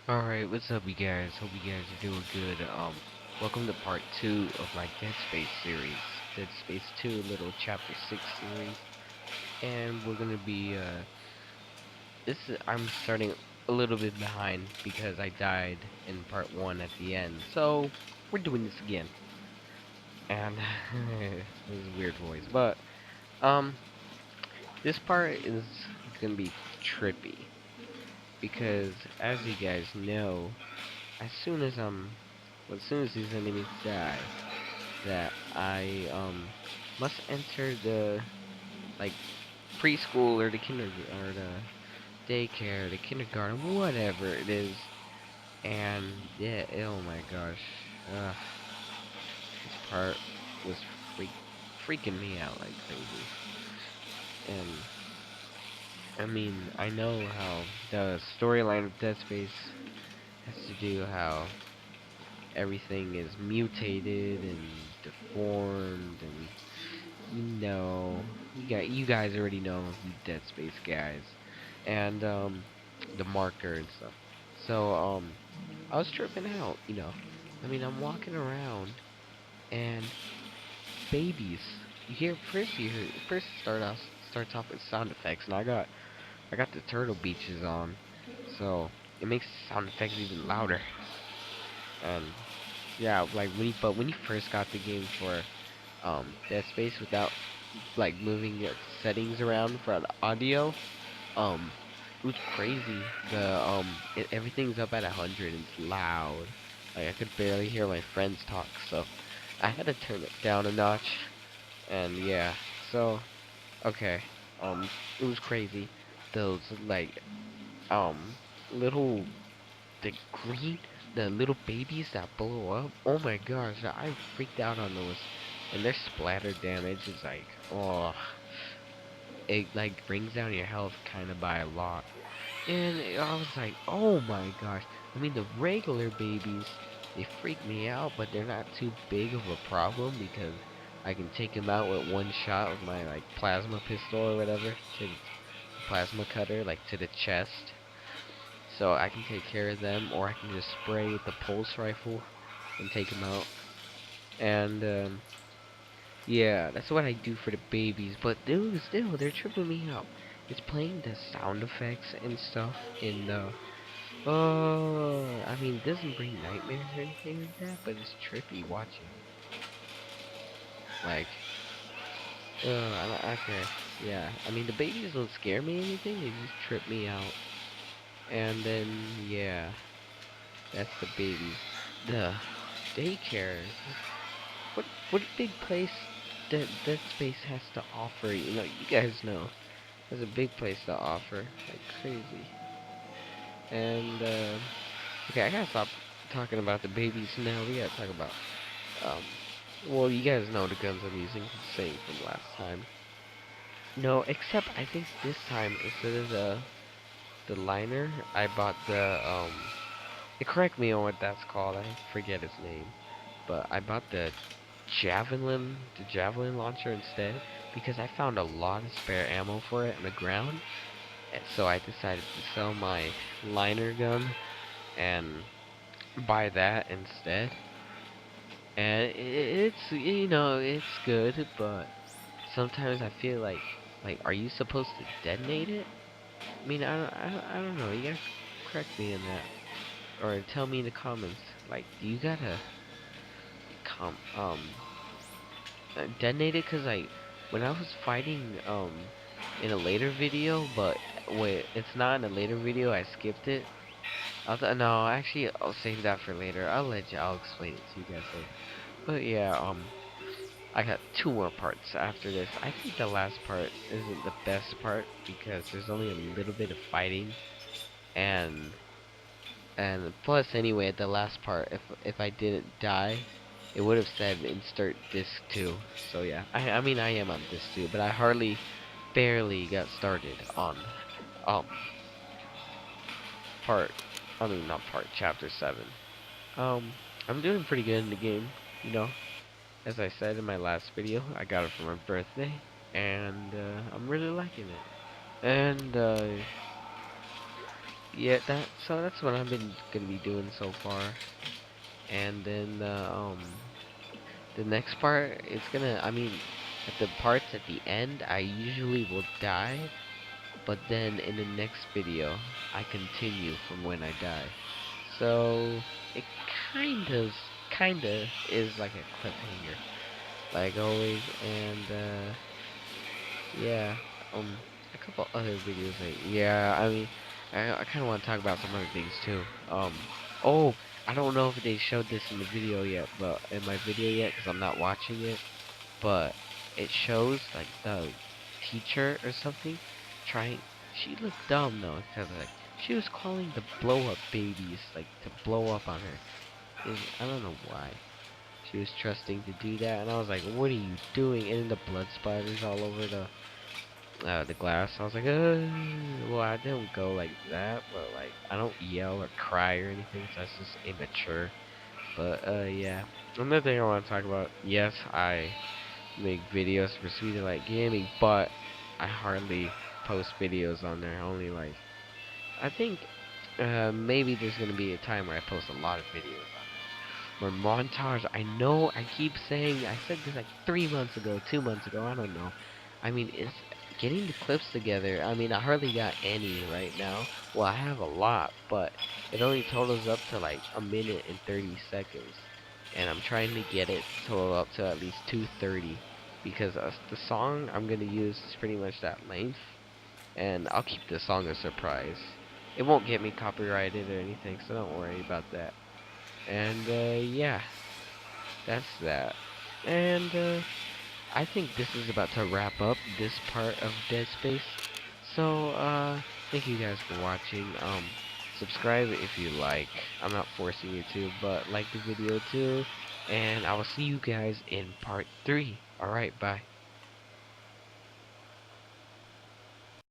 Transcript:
Alright, what's up you guys? Hope you guys are doing good. Welcome to part 2 of my Dead Space series. Dead Space 2 little chapter 6 series. And we're gonna be I'm starting a little bit behind because I died in part 1 at the end. So we're doing this again. And this is a weird voice. But um this part is gonna be trippy. Because as you guys know, as soon as these enemies die, that I must enter the like preschool or the the daycare, the kindergarten, whatever it is. And yeah, oh my gosh, uh, this part was freak freaking me out like crazy. And I mean, I know how the storyline of Dead Space has to do how everything is mutated and deformed and you guys already know, you Dead Space guys, and the marker and stuff. So I was tripping out. I mean, I'm walking around and babies. You hear first starts off with sound effects, and I got the Turtle Beaches on, so it makes the sound effects even louder. And yeah, like when you first got the game for Dead Space without like moving your settings around for the audio. It was crazy. Everything's up at 100 and it's loud. Like I could barely hear my friends talk, so I had to turn it down a notch. And yeah, so okay, it was crazy. Those like um little the green the little babies that blow up. Oh my gosh, I freaked out on those. And their splatter damage is like, oh, it like brings down your health kind of by a lot. And I was like, oh my gosh. I mean, the regular babies, they freak me out, but they're not too big of a problem because I can take them out with one shot with my like plasma pistol or whatever, to the plasma cutter, like to the chest. So I can take care of them, or I can just spray with the pulse rifle and take them out. And yeah, that's what I do for the babies. But dude, still, they're tripping me out. It's playing the sound effects and stuff in the. Oh, I mean, it doesn't bring nightmares or anything like that, but it's trippy watching. Like, okay, yeah. I mean, the babies don't scare me or anything; they just trip me out. And then, yeah, that's the babies. The daycare. What a big place that space has to offer. You guys know. There's a big place to offer, like crazy. And okay, I gotta stop talking about the babies now. We gotta talk about um. Well, you guys know the guns I'm using. Same from last time. No, except I think this time instead of the liner, I bought correct me on what that's called. I forget its name, but I bought the javelin launcher instead because I found a lot of spare ammo for it on the ground. So I decided to sell my liner gun and buy that instead. And it's good, but sometimes I feel like, are you supposed to detonate it? I mean, I don't know. You guys correct me in that, or tell me in the comments. Like, do you gotta com detonate it? Cause like when I was fighting in a later video, but wait, it's not in a later video. I skipped it. No, actually, I'll save that for later. I'll explain it to you guys later. But yeah, I got two more parts after this. I think the last part isn't the best part because there's only a little bit of fighting, and plus anyway, at the last part, if I didn't die, it would have said insert disc 2. So yeah, I mean I am on disc 2, but I hardly barely got started on um part I mean not part chapter 7. Um I'm doing pretty good in the game, you know. As I said in my last video, I got it for my birthday, and I'm really liking it. And yeah, that's what I've been gonna be doing so far. And then the next part, it's gonna, I mean, at the parts at the end, I usually will die, but then in the next video, I continue from when I die. So it kinda is like a cliffhanger, like always. And yeah, a couple other videos. Like, yeah, I mean, I kind of want to talk about some other things too. Oh, I don't know if they showed this in the video yet, but in my video yet, because I'm not watching it. But it shows like the teacher or something trying. She looked dumb though, because like she was calling the blow up babies like to blow up on her. I don't know why. She was trusting to do that, and I was like, "What are you doing?" And then the blood splatters all over the glass. I was like, well, I don't go like that, but like I don't yell or cry or anything. So that's just immature. But yeah. Another thing I want to talk about. Yes, I make videos for Sweetie Light Gaming, but I hardly post videos on there. Only like I think maybe there's gonna be a time where I post a lot of videos on there. Or montage. I know I keep saying I said this like 3 months ago, 2 months ago. I don't know. I mean, it's getting the clips together. I mean, I hardly got any right now. Well, I have a lot, but it only totals up to like a minute and 30 seconds. And I'm trying to get it total up to at least 2:30 because the song I'm gonna use is pretty much that length, and I'll keep the song a surprise. It won't get me copyrighted or anything, so don't worry about that. And yeah, that's that. And I think this is about to wrap up this part of Dead Space. So thank you guys for watching. Subscribe if you like. I'm not forcing you to, but like the video too. And I will see you guys in part 3. Alright, bye.